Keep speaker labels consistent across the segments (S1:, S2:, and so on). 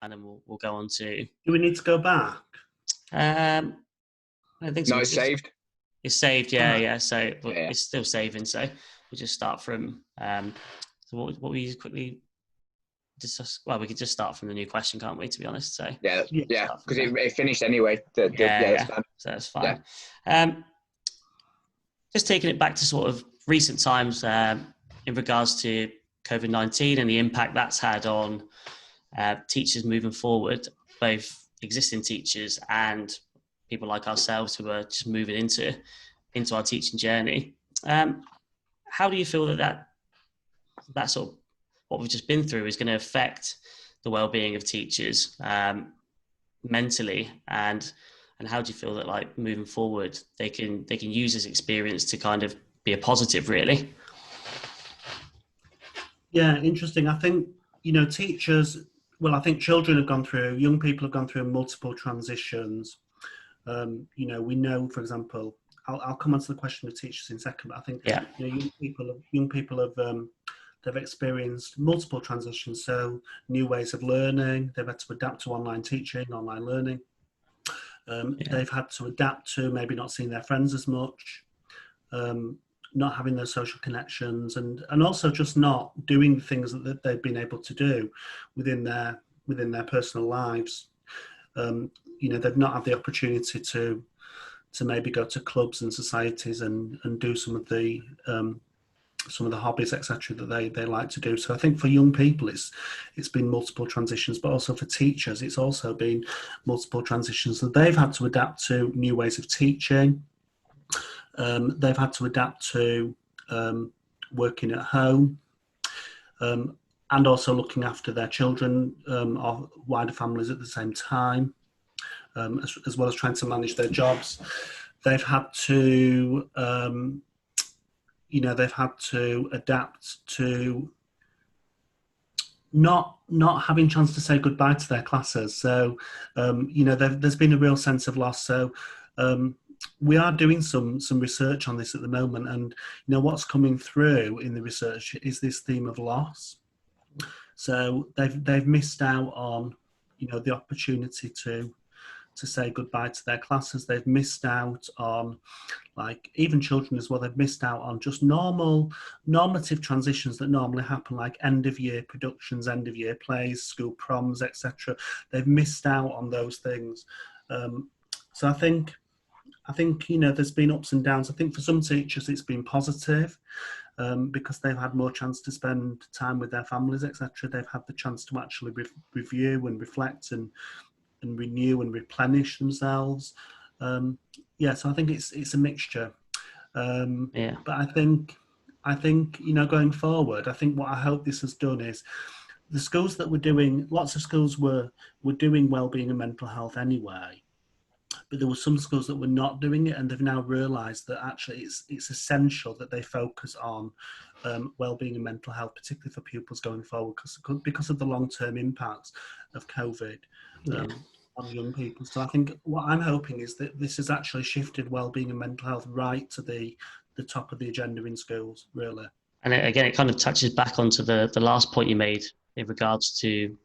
S1: and then we'll go on to.
S2: Do we need to go back?
S1: I think so.
S3: No, it's saved.
S1: It's saved, yeah. So but
S3: Yeah.
S1: it's still saving. So we'll just start from. So what we quickly discuss? Well, we could just start from the new question, can't we? To be honest, so
S3: Yeah, because it finished anyway. That's fine.
S1: So that's fine. Yeah. Just taking it back to sort of recent times in regards to COVID-19 and the impact that's had on teachers moving forward, both existing teachers and people like ourselves who are just moving into our teaching journey. How do you feel that sort of what we've just been through is going to affect the well-being of teachers mentally, and how do you feel that, like, moving forward they can use this experience to kind of be a positive, really?
S2: Yeah, interesting. I think, teachers, well, I think children have gone through, young people have gone through multiple transitions. We know, for example, I'll come on to the question of teachers in a second, but I think young people have they've experienced multiple transitions. So new ways of learning, they've had to adapt to online teaching, online learning. They've had to adapt to maybe not seeing their friends as much, not having those social connections, and also just not doing the things that they've been able to do within their personal lives. They've not had the opportunity to maybe go to clubs and societies and do some of the hobbies, etc., that they like to do. So I think for young people it's been multiple transitions, but also for teachers it's also been multiple transitions. So they've had to adapt to new ways of teaching. They've had to adapt to working at home, and also looking after their children or wider families at the same time, as well as trying to manage their jobs. They've had to adapt to not having chance to say goodbye to their classes. So there's been a real sense of loss. So we are doing some research on this at the moment, and what's coming through in the research is this theme of loss. So they've missed out on the opportunity to say goodbye to their classes. They've missed out on, like, even children as well, they've missed out on just normative transitions that normally happen, like end of year productions, end of year plays, school proms, etc. They've missed out on those things. So I think there's been ups and downs. I think for some teachers it's been positive, because they've had more chance to spend time with their families, etc. They've had the chance to actually review and reflect and renew and replenish themselves. So I think it's a mixture. But I think going forward, I think what I hope this has done is the schools that were doing, lots of schools were doing wellbeing and mental health anyway, but there were some schools that were not doing it, and they've now realised that actually it's essential that they focus on wellbeing and mental health, particularly for pupils going forward, because of the long-term impacts of COVID on young people. So I think what I'm hoping is that this has actually shifted wellbeing and mental health right to the top of the agenda in schools, really.
S1: And again, it kind of touches back onto the last point you made in regards to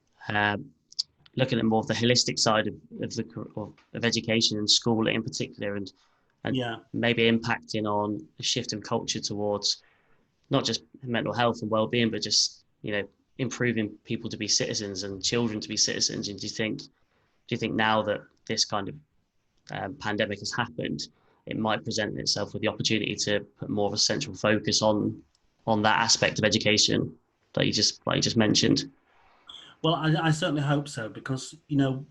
S1: looking at more of the holistic side of education and schooling in particular, and maybe impacting on a shift in culture towards not just mental health and well-being, but just improving people to be citizens and children to be citizens. And do you think now that this kind of pandemic has happened, it might present itself with the opportunity to put more of a central focus on that aspect of education that you just mentioned?
S2: Well, I certainly hope so, because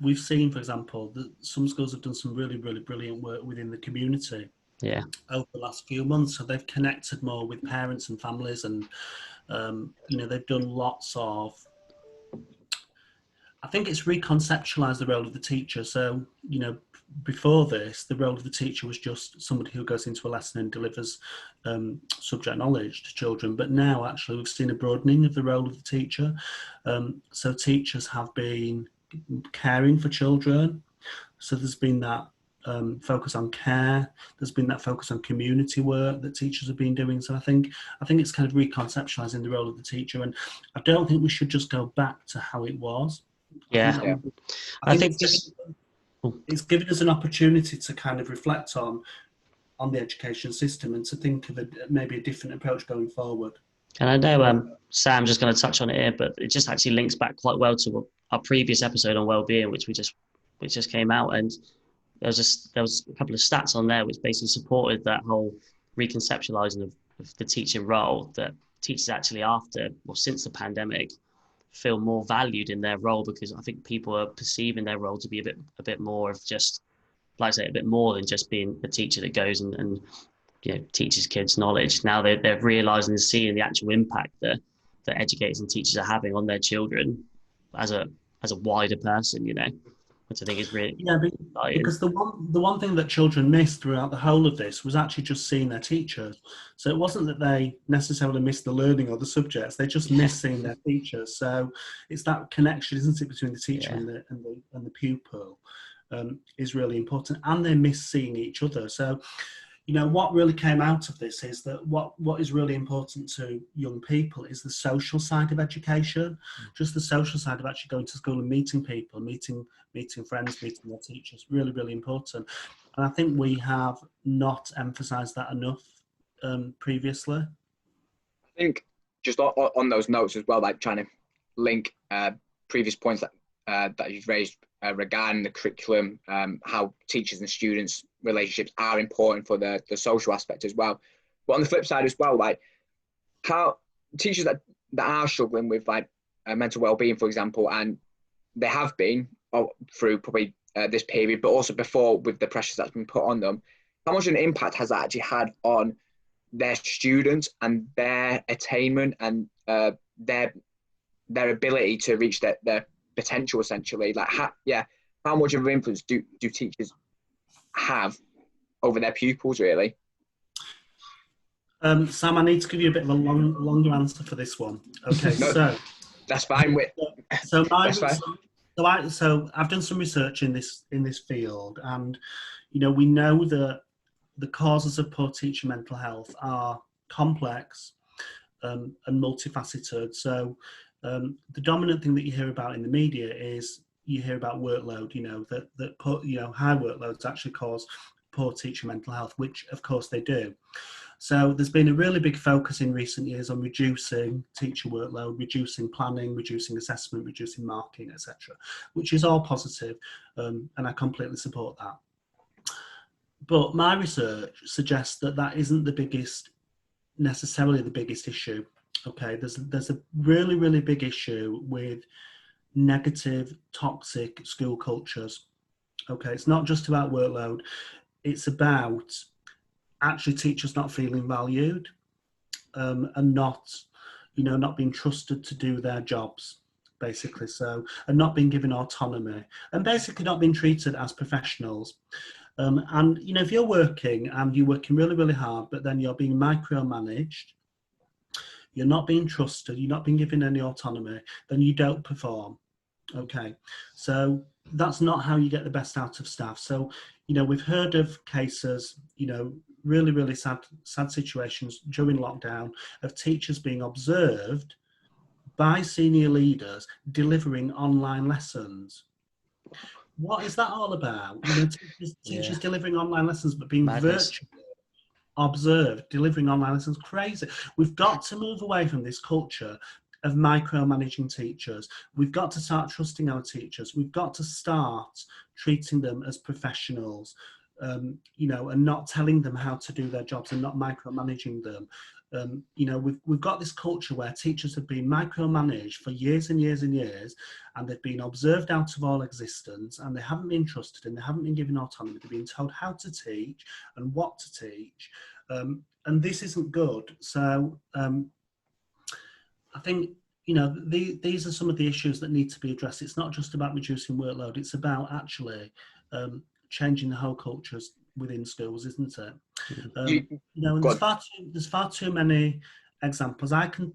S2: we've seen, for example, that some schools have done some really, really brilliant work within the community over the last few months. So they've connected more with parents and families, and they've done lots of, I think it's reconceptualized the role of the teacher. So before this, the role of the teacher was just somebody who goes into a lesson and delivers subject knowledge to children. But now actually we've seen a broadening of the role of the teacher. So teachers have been caring for children. So there's been that focus on care. There's been that focus on community work that teachers have been doing. So I think it's kind of reconceptualizing the role of the teacher. And I don't think we should just go back to how it was.
S1: Yeah.
S2: I think,
S1: I think
S2: it's given us an opportunity to kind of reflect on the education system and to think of maybe a different approach going forward.
S1: And I know Sam's just going to touch on it here, but it just actually links back quite well to our previous episode on wellbeing, which just came out, and there was a couple of stats on there which basically supported that whole reconceptualizing of the teaching role, that teachers actually since the pandemic feel more valued in their role, because I think people are perceiving their role to be a bit more of just, like I say, a bit more than just being a teacher that goes and teaches kids knowledge. Now they're realizing and seeing the actual impact that educators and teachers are having on their children as a wider person, which I think is really exciting.
S2: Because the one thing that children missed throughout the whole of this was actually just seeing their teachers. So it wasn't that they necessarily missed the learning or the subjects; they just missed seeing their teachers. So it's that connection, isn't it, between the teacher and the pupil is really important, and they miss seeing each other. So, what really came out of this is that what is really important to young people is the social side of education, just the social side of actually going to school and meeting people, meeting friends, meeting their teachers, really, really important. And I think we have not emphasised that enough previously.
S3: I think just on those notes as well, like trying to link previous points that you've raised regarding the curriculum, how teachers and students relationships are important for the social aspect as well. But on the flip side as well, like how teachers that are struggling with like mental well-being, for example, and they have been through probably this period, but also before with the pressures that's been put on them, how much of an impact has that actually had on their students and their attainment and their ability to reach their potential, essentially? Like how much of an influence do teachers have over their pupils, really?
S2: Sam, I need to give you a bit of a longer answer for this one. Okay,
S3: no,
S2: so
S3: that's fine.
S2: So I've done some research in this field, and we know that the causes of poor teacher mental health are complex and multifaceted. So the dominant thing that you hear about in the media is you hear about workload, that high workloads actually cause poor teacher mental health, which of course they do. So there's been a really big focus in recent years on reducing teacher workload, reducing planning, reducing assessment, reducing marking, etc., which is all positive, and I completely support that. But my research suggests that isn't necessarily the biggest issue. Okay, there's a really, really big issue with negative, toxic school cultures. Okay, it's not just about workload. It's about actually teachers not feeling valued and not being trusted to do their jobs, basically. So, and not being given autonomy and basically not being treated as professionals. And, if you're working and you're working really, really hard, but then you're being micromanaged, you're not being trusted, you're not being given any autonomy, then you don't perform. Okay, so that's not how you get the best out of staff. So, we've heard of cases, really, really sad situations during lockdown of teachers being observed by senior leaders delivering online lessons. What is that all about? Teachers delivering online lessons, but being virtually observed delivering online lessons. Crazy. We've got to move away from this culture of micromanaging teachers. We've got to start trusting our teachers. We've got to start treating them as professionals, and not telling them how to do their jobs and not micromanaging them. We've got this culture where teachers have been micromanaged for years and years and years, and they've been observed out of all existence, and they haven't been trusted and they haven't been given autonomy. They've been told how to teach and what to teach, and this isn't good. So I think these are some of the issues that need to be addressed. It's not just about reducing workload; it's about actually changing the whole cultures within schools, isn't it? And there's far too many examples. I could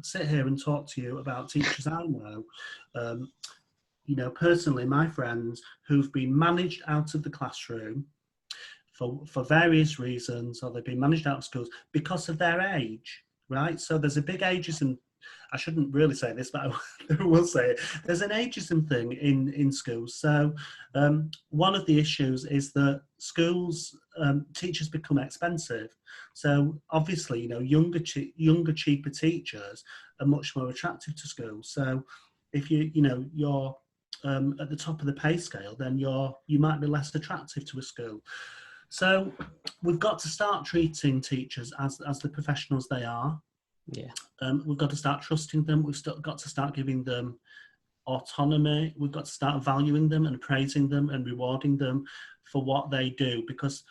S2: sit here and talk to you about teachers I know. Personally, my friends who've been managed out of the classroom for various reasons, or they've been managed out of schools because of their age, right? So there's a big ageism I shouldn't really say this, but I will say it. There's an ageism thing in schools. So one of the issues is that schools, teachers become expensive. So obviously, you know, younger, cheaper teachers are much more attractive to schools. So if you're at the top of the pay scale, then you might be less attractive to a school. So we've got to start treating teachers as the professionals they are.
S1: Yeah.
S2: We've got to start trusting them. We've got to start giving them autonomy. We've got to start valuing them and praising them and rewarding them for what they do, because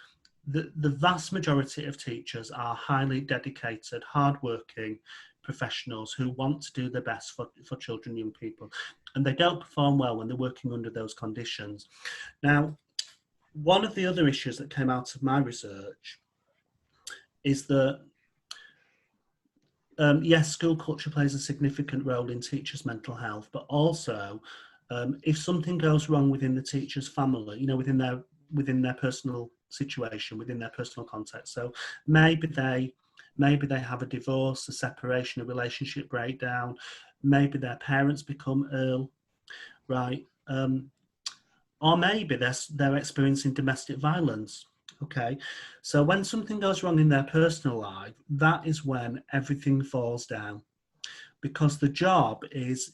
S2: the vast majority of teachers are highly dedicated, hardworking professionals who want to do their best for children and young people, and they don't perform well when they're working under those conditions. Now, one of the other issues that came out of my research is that yes, school culture plays a significant role in teachers' mental health, but also if something goes wrong within the teacher's family, you know, within their personal situation, within their personal context. So maybe they have a divorce, a separation, a relationship breakdown. Maybe their parents become ill, right? Or maybe they're experiencing domestic violence. Okay, so when something goes wrong in their personal life, that is when everything falls down, because the job is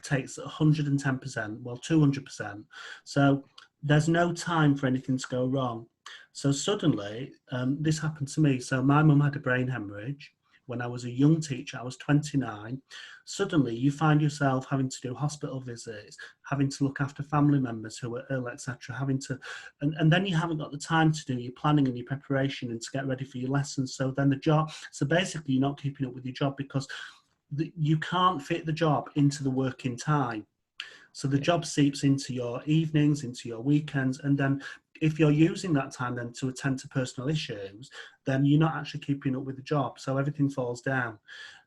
S2: takes 110%, well, 200%. So there's no time for anything to go wrong. So suddenly, this happened to me. So my mum had a brain hemorrhage when I was a young teacher. I was 29. Suddenly you find yourself having to do hospital visits, having to look after family members who are ill, etc., and then you haven't got the time to do your planning and your preparation and to get ready for your lessons. So then so basically you're not keeping up with your job, because you can't fit the job into the working time. So the job seeps into your evenings, into your weekends, and then if you're using that time then to attend to personal issues, then you're not actually keeping up with the job. So everything falls down.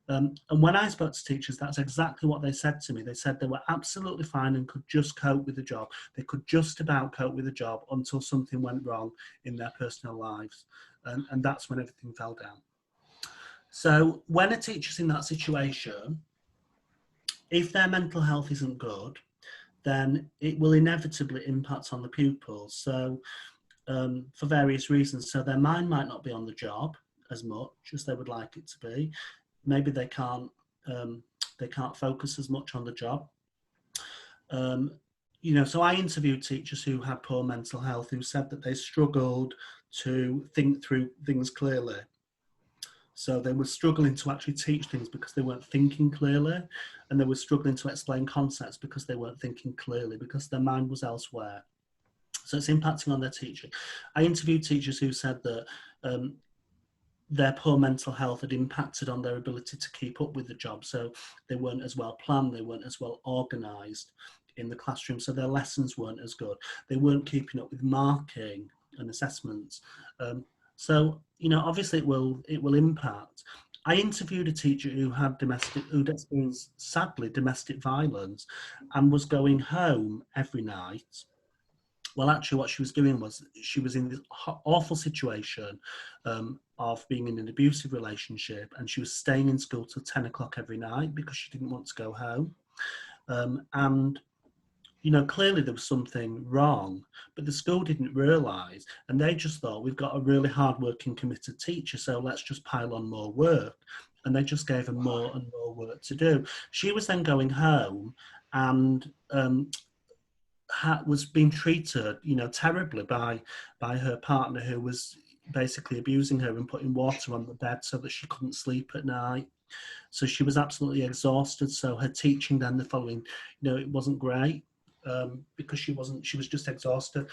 S2: And when I spoke to teachers, that's exactly what they said to me. They said they were absolutely fine and could just cope with the job. They could just about cope with the job until something went wrong in their personal lives. And that's when everything fell down. So when a teacher's in that situation, if their mental health isn't good, then it will inevitably impact on the pupils. So for various reasons. So their mind might not be on the job as much as they would like it to be. Maybe they can't focus as much on the job. So I interviewed teachers who had poor mental health, who said that they struggled to think through things clearly. So they were struggling to actually teach things because they weren't thinking clearly, and they were struggling to explain concepts because they weren't thinking clearly, because their mind was elsewhere. So it's impacting on their teaching. I interviewed teachers who said that their poor mental health had impacted on their ability to keep up with the job. So they weren't as well planned, they weren't as well organised in the classroom, so their lessons weren't as good. They weren't keeping up with marking and assessments. So, obviously it will impact. I interviewed a teacher who'd experienced, sadly, domestic violence and was going home every night. Well, actually what she was doing was she was in this awful situation of being in an abusive relationship, and she was staying in school till 10 o'clock every night because she didn't want to go home. And clearly there was something wrong, but the school didn't realise, and they just thought, we've got a really hard-working, committed teacher, so let's just pile on more work. And they just gave her more and more work to do. She was then going home and was being treated, terribly by her partner, who was basically abusing her and putting water on the bed so that she couldn't sleep at night. So she was absolutely exhausted. So her teaching then the following, it wasn't great because she was just exhausted.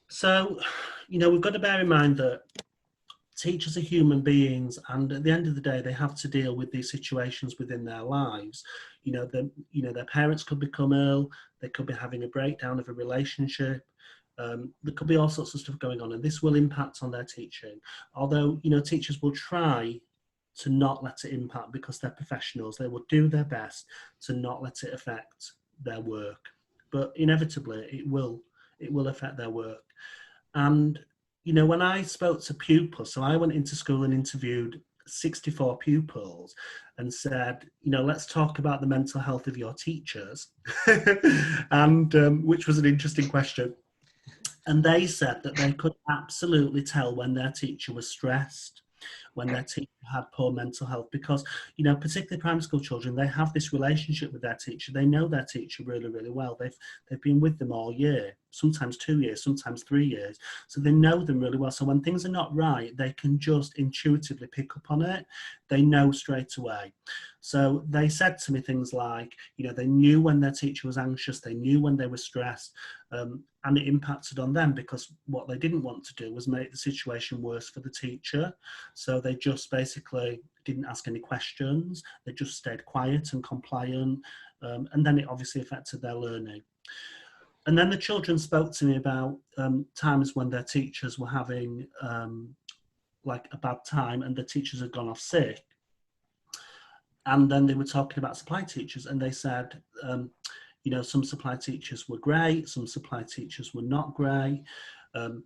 S2: So, we've got to bear in mind that teachers are human beings, and at the end of the day, they have to deal with these situations within their lives. Their parents could become ill, they could be having a breakdown of a relationship. There could be all sorts of stuff going on, and this will impact on their teaching. Although, teachers will try to not let it impact because they're professionals. They will do their best to not let it affect their work. But inevitably, it will affect their work. And when I spoke to pupils, so I went into school and interviewed 64 pupils and said, let's talk about the mental health of your teachers, and which was an interesting question. And they said that they could absolutely tell when their teacher was stressed, when their teacher had poor mental health, because, particularly primary school children, they have this relationship with their teacher. They know their teacher really, really well. They've been with them all year, sometimes 2 years, sometimes 3 years. So they know them really well. So when things are not right, they can just intuitively pick up on it. They know straight away. So they said to me things like, they knew when their teacher was anxious, they knew when they were stressed, and it impacted on them, because what they didn't want to do was make the situation worse for the teacher. So they just basically didn't ask any questions. They just stayed quiet and compliant, and then it obviously affected their learning. And then the children spoke to me about times when their teachers were having like a bad time and the teachers had gone off sick. And then they were talking about supply teachers, and they said, some supply teachers were great, some supply teachers were not great. And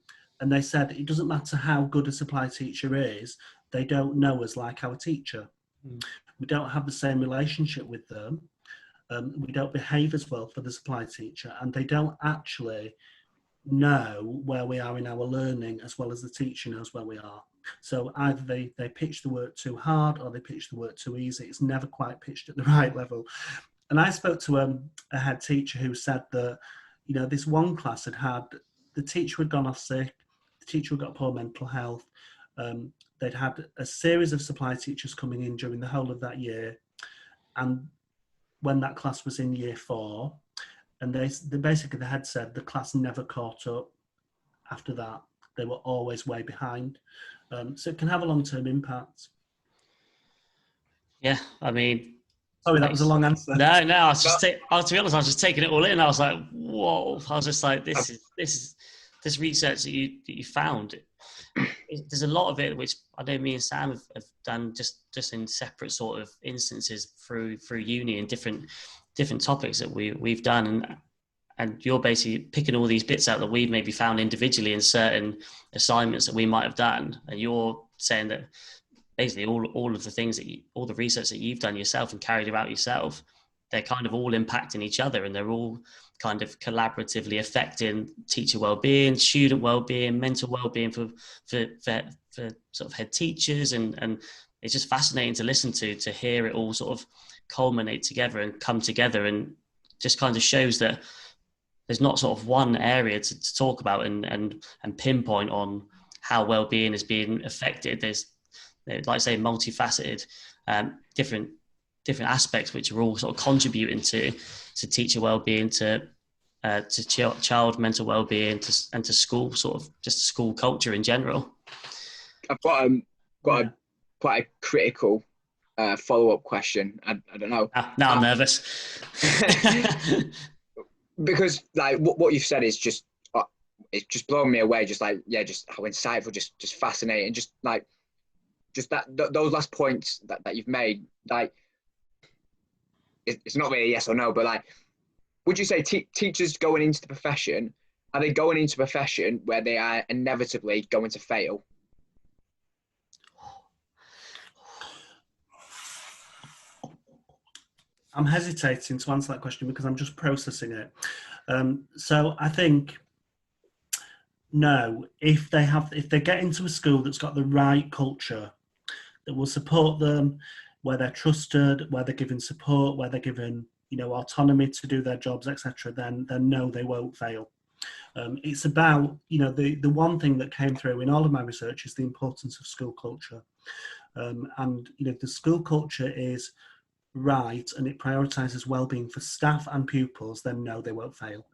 S2: they said, it doesn't matter how good a supply teacher is, they don't know us like our teacher. We don't have the same relationship with them. We don't behave as well for the supply teacher, and they don't actually know where we are in our learning as well as the teacher knows where we are. So either they pitch the work too hard or they pitch the work too easy. It's never quite pitched at the right level. And I spoke to a head teacher who said that, this one class had the teacher had gone off sick, the teacher had got poor mental health. They'd had a series of supply teachers coming in during the whole of that year. And when that class was in year 4, and they basically, the head said the class never caught up after that. They were always way behind. So it can have a long-term impact.
S1: Yeah, I mean...
S2: Sorry, that was a long answer.
S1: No, I was just to be honest, I was just taking it all in. I was like, whoa. I was just like, this research that you found. There's a lot of it which I know me and Sam have done just in separate sort of instances through uni and different topics that we've done, and you're basically picking all these bits out that we've maybe found individually in certain assignments that we might have done, and you're saying that basically all of the things all the research that you've done yourself and carried out yourself, they're kind of all impacting each other, and they're all kind of collaboratively affecting teacher well-being, student well-being, mental well-being for sort of head teachers, and it's just fascinating to listen to hear it all sort of culminate together and come together, and just kind of shows that there's not sort of one area to talk about and pinpoint on how well-being is being affected. There's, like I say, multifaceted, different aspects which are all sort of contributing to teacher well-being, to child mental well-being, and to school, sort of just school culture in general.
S3: I've got a quite a critical follow-up question. I don't know.
S1: Now I'm nervous.
S3: Because like what you've said is just it's just blown me away. Just like, just how insightful, just fascinating. Just that those last points that you've made, like it's not really a yes or no, but like, would you say teachers going into the profession, are they going into a profession where they are inevitably going to fail?
S2: I'm hesitating to answer that question because I'm just processing it. So I think no. If they get into a school that's got the right culture, that will support them, where they're trusted, where they're given support, where they're given autonomy to do their jobs, etc., then no, they won't fail. It's about the one thing that came through in all of my research is the importance of school culture, and the school culture is right and it prioritizes well-being for staff and pupils, then no, they won't fail.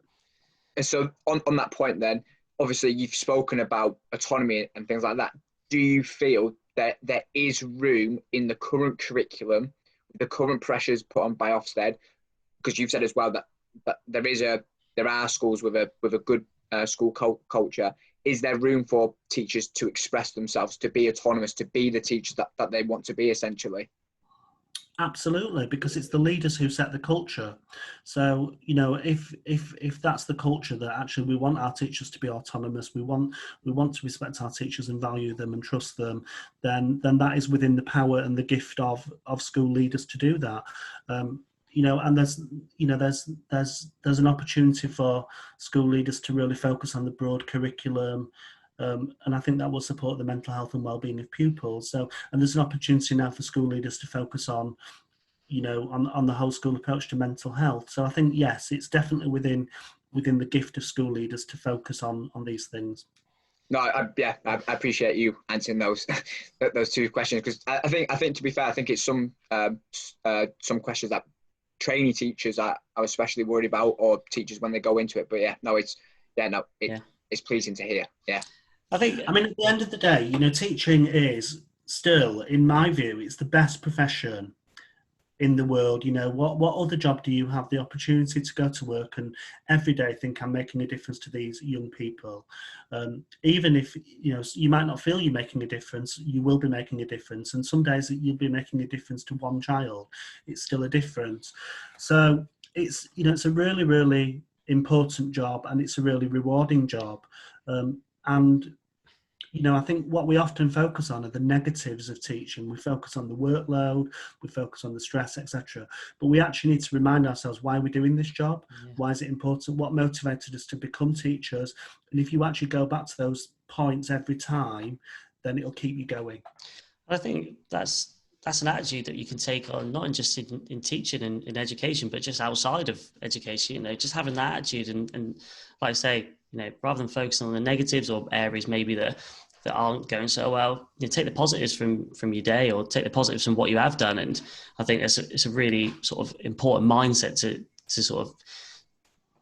S3: And so on that point then, obviously you've spoken about autonomy and things like that. Do you feel that there is room in the current curriculum, the current pressures put on by Ofsted, because you've said as well that there are schools with a good school culture, is there room for teachers to express themselves, to be autonomous, to be the teachers that they want to be, essentially?
S2: Absolutely, because it's the leaders who set the culture. So, you know, if that's the culture, that actually we want our teachers to be autonomous, we want to respect our teachers and value them and trust them, then that is within the power and the gift of school leaders to do that. You know, and there's an opportunity for school leaders to really focus on the broad curriculum. And I think that will support the mental health and well-being of pupils. So, and there's an opportunity now for school leaders to focus on, you know, on the whole school approach to mental health. So I think, yes, it's definitely within the gift of school leaders to focus on these things.
S3: No, I appreciate you answering those those two questions, because I think to be fair, I think it's some questions that trainee teachers are especially worried about, or teachers when they go into it. But it's pleasing to hear. Yeah.
S2: I mean, at the end of the day, you know, teaching is still, in my view, it's the best profession in the world. You know, what other job do you have the opportunity to go to work and every day think I'm making a difference to these young people? Even if, you know, you might not feel you're making a difference, you will be making a difference. And some days that you'll be making a difference to one child, it's still a difference. So it's, you know, it's a really, really important job, and it's a really rewarding job. And, you know, I think what we often focus on are the negatives of teaching. We focus on the workload, we focus on the stress, etc. But we actually need to remind ourselves why we're doing this job. Yeah. Why is it important? What motivated us to become teachers? And if you actually go back to those points every time, then it'll keep you going.
S1: I think that's an attitude that you can take on, not just in teaching and in education, but just outside of education. You know, just having that attitude and like I say, you know, rather than focusing on the negatives or areas maybe that aren't going so well, you know, take the positives from your day, or take the positives from what you have done. And I think it's a really sort of important mindset to sort of,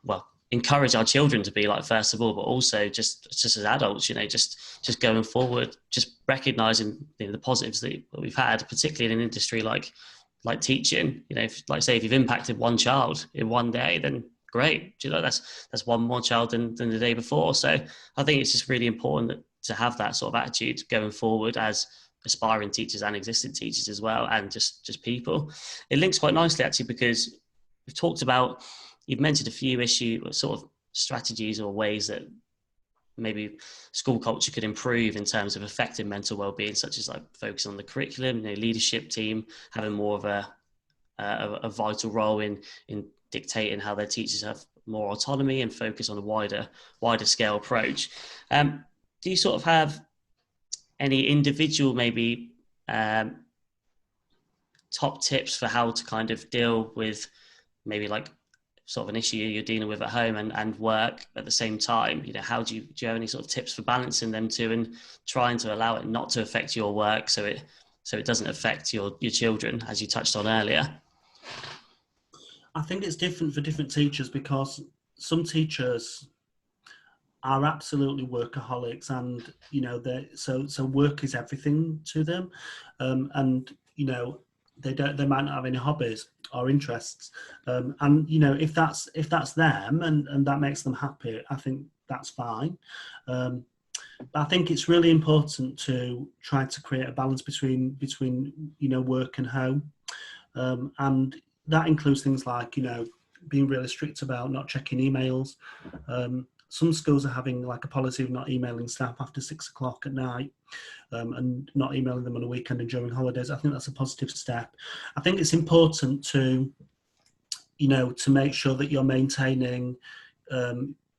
S1: well, encourage our children to be like, first of all, but also just as adults, you know, just going forward, just recognizing, you know, the positives that we've had, particularly in an industry like teaching. You know, if you've impacted one child in one day, then great. You know, that's one more child than the day before. So I think it's just really important to have that sort of attitude going forward as aspiring teachers and existing teachers as well, and just people. It links quite nicely actually, because we've talked about, you've mentioned a few sort of strategies or ways that maybe school culture could improve in terms of affecting mental well-being, such as like focusing on the curriculum, you know, leadership team having more of a vital role in dictating how their teachers have more autonomy and focus on a wider scale approach. Do you sort of have any individual maybe top tips for how to kind of deal with maybe like sort of an issue you're dealing with at home and work at the same time? You know, how do you have any sort of tips for balancing them two and trying to allow it not to affect your work so it doesn't affect your children, as you touched on earlier?
S2: I think it's different for different teachers, because some teachers are absolutely workaholics, and, you know, so work is everything to them, and, you know, they might not have any hobbies or interests, and, you know, if that's them and that makes them happy, I think that's fine. But I think it's really important to try to create a balance between you know, work and home, and that includes things like, you know, being really strict about not checking emails. Some schools are having like a policy of not emailing staff after 6 o'clock at night, and not emailing them on a weekend and during holidays. I think that's a positive step. I think it's important to, you know, to make sure that you're maintaining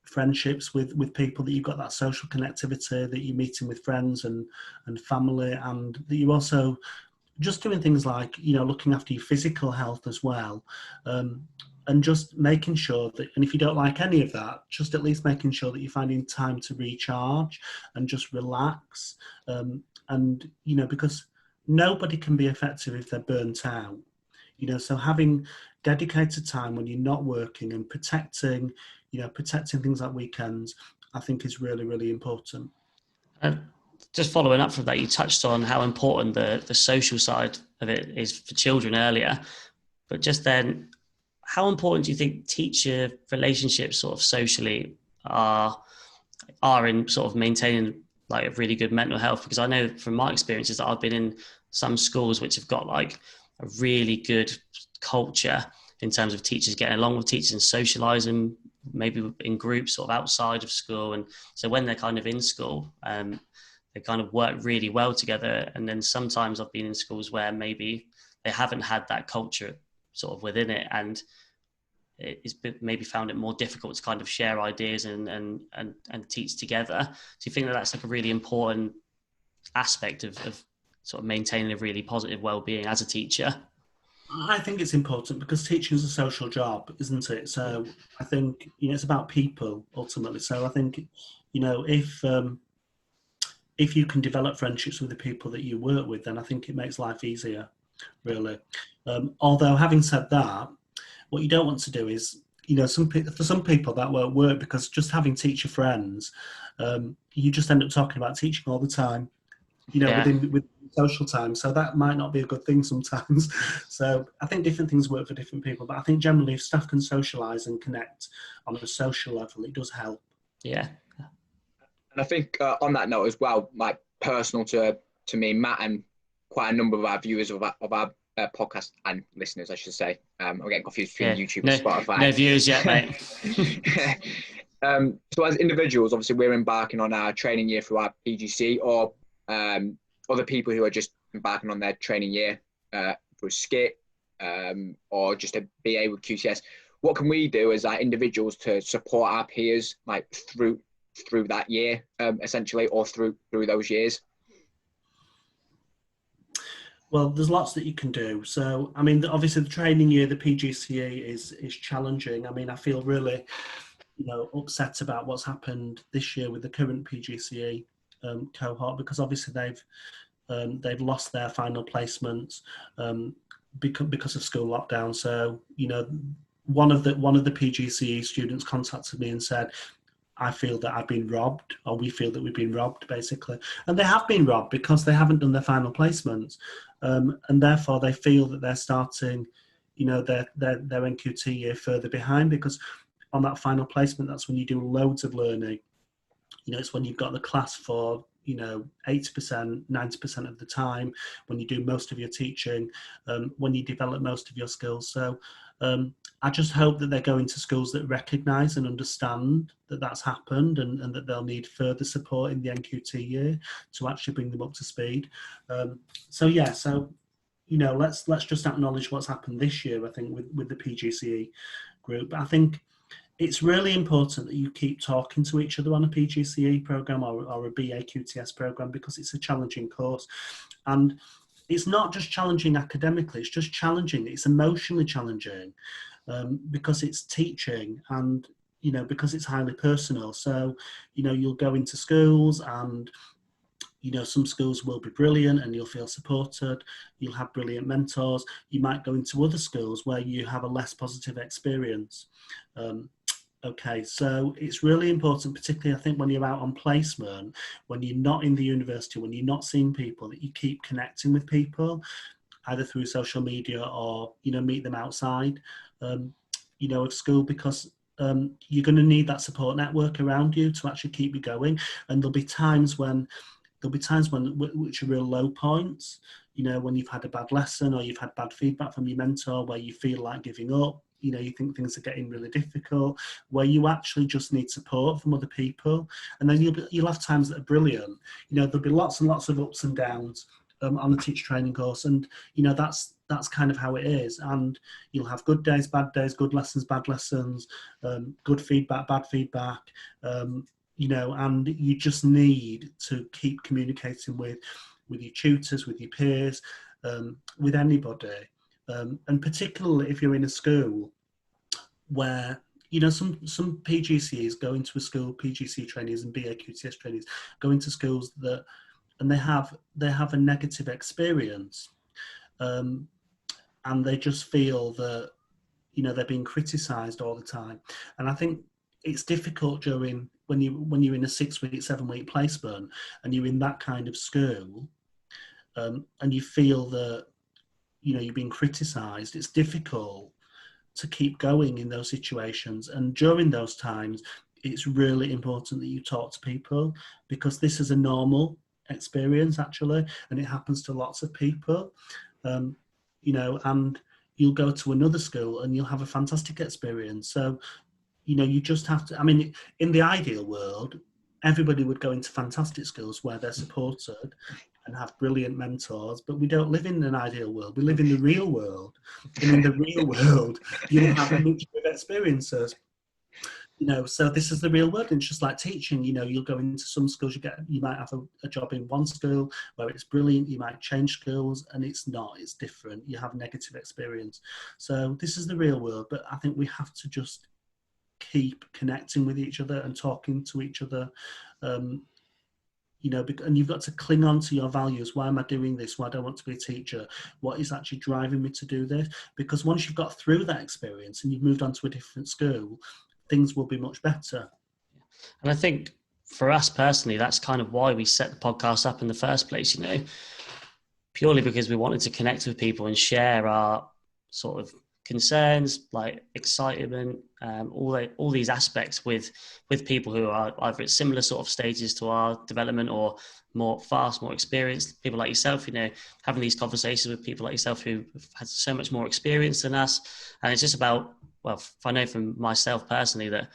S2: friendships with people, that you've got that social connectivity, that you're meeting with friends and family, and that you also just doing things like, you know, looking after your physical health as well. And just making sure that, and if you don't like any of that, just at least making sure that you're finding time to recharge and just relax. And, you know, because nobody can be effective if they're burnt out, you know, so having dedicated time when you're not working and protecting things like weekends, I think is really, really important.
S1: Just following up from that, you touched on how important the social side of it is for children earlier, but just then, how important do you think teacher relationships sort of socially are in sort of maintaining like a really good mental health? Because I know from my experiences that I've been in some schools which have got like a really good culture in terms of teachers getting along with teachers and socialising, maybe in groups sort of outside of school. And so when they're kind of in school, they kind of work really well together. And then sometimes I've been in schools where maybe they haven't had that culture sort of within it, and it's maybe found it more difficult to kind of share ideas and teach together. Do you think that that's like a really important aspect of sort of maintaining a really positive well-being as a teacher?
S2: I think it's important because teaching is a social job, isn't it? So I think, you know, it's about people ultimately. So I think, you know, if you can develop friendships with the people that you work with, then I think it makes life easier, really. Although having said that, what you don't want to do is, you know, for some people that won't work, because just having teacher friends, you just end up talking about teaching all the time, you know, with social time. So that might not be a good thing sometimes. So I think different things work for different people. But I think generally if staff can socialise and connect on a social level, it does help.
S1: Yeah.
S3: And I think on that note as well, like personal to me, Matt, and quite a number of our viewers of our podcast and listeners, I should say. I'm getting confused between YouTube and Spotify.
S1: No viewers yet, mate.
S3: So as individuals, obviously we're embarking on our training year through our PGC, or other people who are just embarking on their training year for a skit or just a BA with QTS. What can we do as our individuals to support our peers, like through that year, essentially, or through those years?
S2: Well, there's lots that you can do. So, I mean, obviously the training year, the PGCE is challenging. I mean, I feel really, you know, upset about what's happened this year with the current PGCE cohort, because obviously they've lost their final placements because of school lockdown. So, you know, one of the PGCE students contacted me and said, I feel that I've been robbed, or we feel that we've been robbed, basically. And they have been robbed because they haven't done their final placements. And therefore they feel that they're starting, you know, their NQT year further behind, because on that final placement, that's when you do loads of learning. You know, it's when you've got the class for, you know, 80%, 90% of the time, when you do most of your teaching, when you develop most of your skills. So I just hope that they're going to schools that recognise and understand that that's happened, and that they'll need further support in the NQT year to actually bring them up to speed. So you know, let's just acknowledge what's happened this year, I think, with the PGCE group. I think it's really important that you keep talking to each other on a PGCE programme or a BA QTS programme, because it's a challenging course. And it's not just challenging academically, it's just challenging, it's emotionally challenging, because it's teaching, and, you know, because it's highly personal. So, you know, you'll go into schools and, you know, some schools will be brilliant and you'll feel supported. You'll have brilliant mentors. You might go into other schools where you have a less positive experience. Okay, so it's really important, particularly I think when you're out on placement, when you're not in the university, when you're not seeing people, that you keep connecting with people, either through social media or, you know, meet them outside, you know, of school, because you're going to need that support network around you to actually keep you going. And there'll be times when which are real low points, you know, when you've had a bad lesson or you've had bad feedback from your mentor, where you feel like giving up. You know, you think things are getting really difficult, where you actually just need support from other people. And then you'll have times that are brilliant. You know, there'll be lots and lots of ups and downs on the teacher training course. And, you know, that's kind of how it is. And you'll have good days, good lessons, bad lessons, good feedback, bad feedback, you know, and you just need to keep communicating with your tutors, with your peers, with anybody. And particularly if you're in a school where, you know, some PGCEs go into a school, PGC trainees and BA QTS trainees go into schools that, and they have a negative experience, and they just feel that, you know, they're being criticised all the time. And I think it's difficult when you're in a 6-week, 7-week placement and you're in that kind of school, and you feel that, you know, you're being criticised. It's difficult to keep going in those situations. And during those times, it's really important that you talk to people, because this is a normal experience, actually, and it happens to lots of people. You and you'll go to another school and you'll have a fantastic experience. So, you just have to, I mean, in the ideal world, everybody would go into fantastic schools where they're supported and have brilliant mentors, but we don't live in an ideal world. We live in the real world. And in the real world, you'll have a mixture of experiences. So this is the real world. And it's just like teaching, you'll go into some schools, you might have a job in one school where it's brilliant, you might change schools, and it's not, it's different. You have negative experience. So this is the real world, but I think we have to just keep connecting with each other and talking to each other, and you've got to cling on to your values. Why am I doing this? Why do I want to be a teacher? What is actually driving me to do this? Because once you've got through that experience and you've moved on to a different school, things will be much better.
S1: And I think for us personally, that's kind of why we set the podcast up in the first place, purely because we wanted to connect with people and share our sort of concerns, like excitement, all these aspects with people who are either at similar sort of stages to our development or more experienced, people like yourself, having these conversations with people like yourself who have had so much more experience than us. And it's just about, well, I know from myself personally that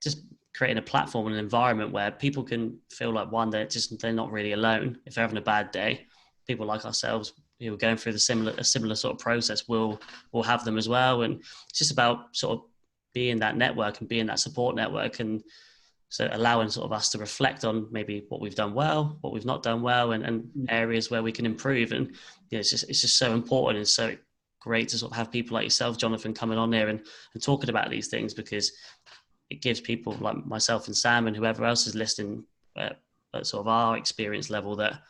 S1: just creating a platform and an environment where people can feel like, one, they're not really alone. If they're having a bad day, people like ourselves who are going through a similar sort of process will have them as well. And it's just about sort of being that network and being that support network, and so allowing sort of us to reflect on maybe what we've done well, what we've not done well, and areas where we can improve. And it's just so important and so great to sort of have people like yourself, Jonathan, coming on there and talking about these things, because it gives people like myself and Sam and whoever else is listening at sort of our experience level that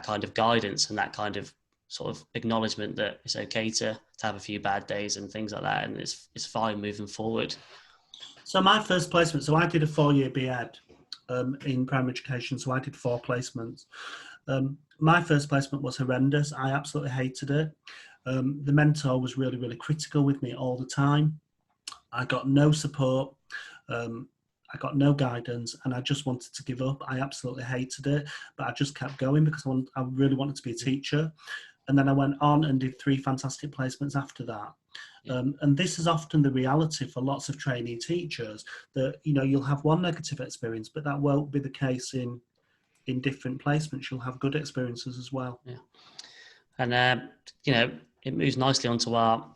S1: kind of guidance and that kind of sort of acknowledgement that it's okay to have a few bad days and things like that, and it's fine moving forward.
S2: So my first placement, so I did a 4-year BEd in primary education, so I did 4 placements. My first placement was horrendous. I absolutely hated it. The mentor was really, really critical with me all the time. I got no support. I got no guidance, and I just wanted to give up. I absolutely hated it, but I just kept going because I really wanted to be a teacher. And then I went on and did 3 fantastic placements after that. And this is often the reality for lots of trainee teachers, that, you'll have one negative experience, but that won't be the case in different placements. You'll have good experiences as well.
S1: Yeah. And, it moves nicely onto our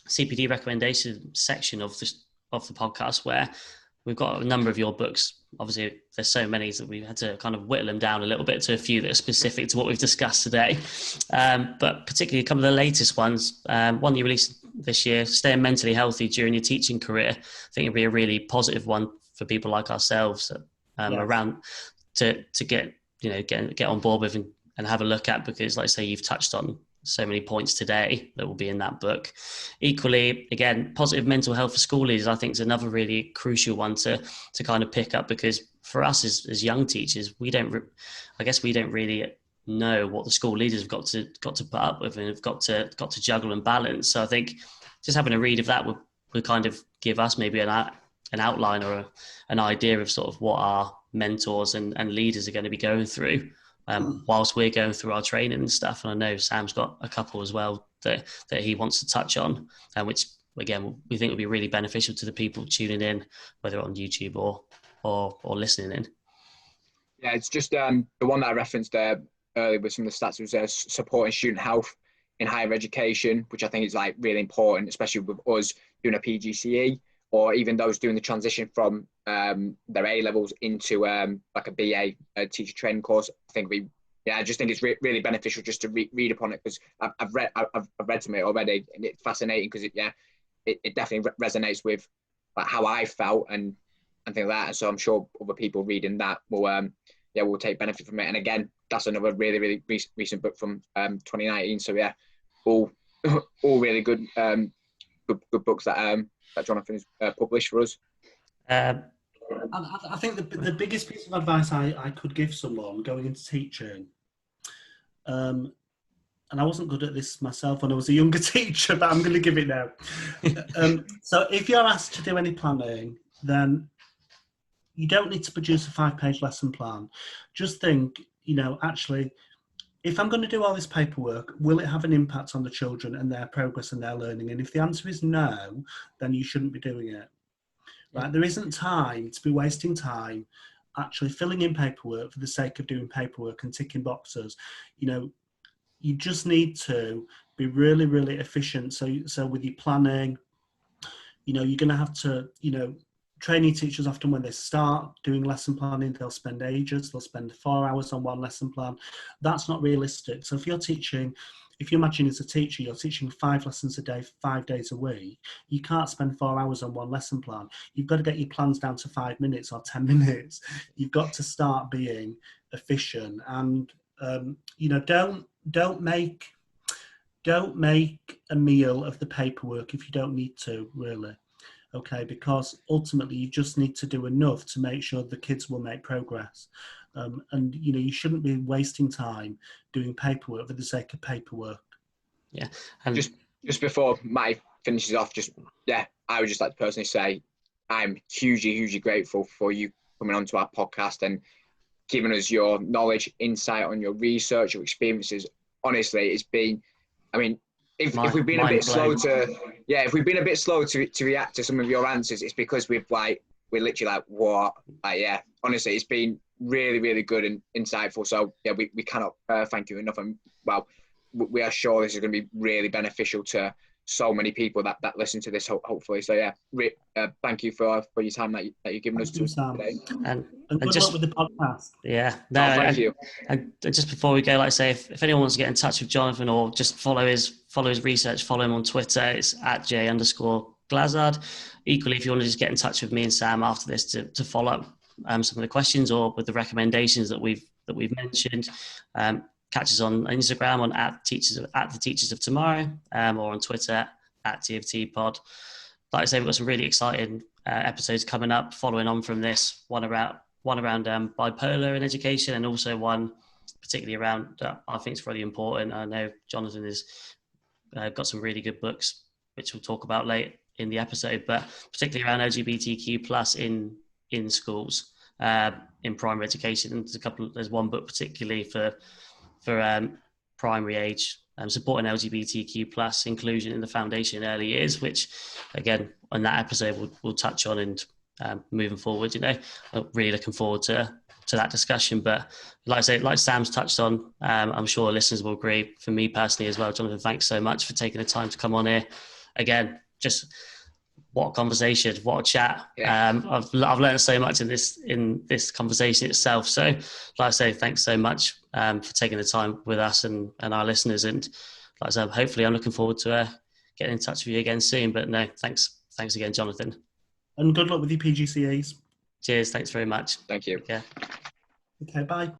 S1: CPD recommendation section of the podcast, where we've got a number of your books. Obviously, there's so many that we've had to kind of whittle them down a little bit to a few that are specific to what we've discussed today. But particularly a couple of the latest ones, one you released this year, Staying Mentally Healthy During Your Teaching Career. I think it'd be a really positive one for people like ourselves around to get on board with and have a look at, because like I say, you've touched on so many points today that will be in that book. Equally, again, positive mental health for school leaders, I think, is another really crucial one to kind of pick up, because for us as young teachers, we don't really know what the school leaders have got to put up with and have got to juggle and balance. So I think just having a read of that would kind of give us maybe an outline or an idea of sort of what our mentors and leaders are going to be going through whilst we're going through our training and stuff. And I know Sam's got a couple as well that he wants to touch on, which again we think would be really beneficial to the people tuning in, whether on YouTube or listening in.
S3: Yeah, it's just the one that I referenced earlier with some of the stats was supporting student health in higher education, which I think is like really important, especially with us doing a PGCE, or even those doing the transition from their A levels into like a BA teacher training course. I just think it's really beneficial just to read upon it, because I've read some of it already, and it's fascinating because it definitely resonates with like how I felt and things like that. And so I'm sure other people reading that will take benefit from it. And again, that's another really, really recent book from 2019. So yeah, all really good good books that Jonathan has published for us.
S2: I think the biggest piece of advice I could give someone going into teaching, and I wasn't good at this myself when I was a younger teacher, but I'm going to give it now. So if you're asked to do any planning, then you don't need to produce a 5-page lesson plan. Just think, actually, if I'm going to do all this paperwork, will it have an impact on the children and their progress and their learning? And if the answer is no, then you shouldn't be doing it. Right? There isn't time to be wasting time actually filling in paperwork for the sake of doing paperwork and ticking boxes. You know, you just need to be really, really efficient. So with your planning, you know, you're going to have to, you know, training teachers often when they start doing lesson planning, they'll spend ages, they'll spend 4 hours on one lesson plan. That's not realistic. So if you're teaching, if you imagine as a teacher, you're teaching 5 lessons a day, 5 days a week, you can't spend 4 hours on one lesson plan. You've got to get your plans down to 5 minutes or 10 minutes. You've got to start being efficient, and you know, don't make a meal of the paperwork if you don't need to, really. Okay, because ultimately you just need to do enough to make sure the kids will make progress. And you know, you shouldn't be wasting time doing paperwork for the sake of paperwork.
S1: Yeah.
S3: And just before Matty finishes off, I would just like to personally say I'm hugely grateful for you coming onto our podcast and giving us your knowledge, insight on your research, your experiences. Honestly, it's been, I mean, if we've been a bit slow to react to some of your answers, it's because we're literally like, what? Honestly, it's been really good and insightful. So yeah, we cannot thank you enough. And well, we are sure this is going to be really beneficial to so many people that listen to this, hopefully. So yeah, thank you for your time that you've given us today.
S2: And good luck with the podcast.
S1: Yeah,
S3: thank you.
S1: And just before we go, like I say, if anyone wants to get in touch with Jonathan or just follow his research, follow him on Twitter. It's @J_Glazzard. Equally, if you want to just get in touch with me and Sam after this to follow up some of the questions or with the recommendations that we've mentioned, catch us on Instagram on the Teachers of Tomorrow, or on Twitter @TFTpod. Like I say, we've got some really exciting episodes coming up, following on from this one around bipolar in education, and also one particularly around I think it's really important. I know Jonathan has got some really good books which we'll talk about late in the episode, but particularly around LGBTQ plus in schools, in primary education. There's one book particularly for primary age, supporting LGBTQ plus inclusion in the foundation in early years, which again on that episode we'll touch on, and moving forward, you know, I'm really looking forward to that discussion. But like I say, like Sam's touched on, I'm sure listeners will agree, for me personally as well, Jonathan, thanks so much for taking the time to come on here. Again, just what a conversation, what a chat.
S3: Yeah.
S1: I've learned so much in this conversation itself. So like I say, thanks so much for taking the time with us and our listeners. And like I said, hopefully I'm looking forward to getting in touch with you again soon. But no, thanks again, Jonathan.
S2: And good luck with your PGCEs.
S1: Cheers. Thanks very much.
S3: Thank you.
S1: Okay,
S2: bye.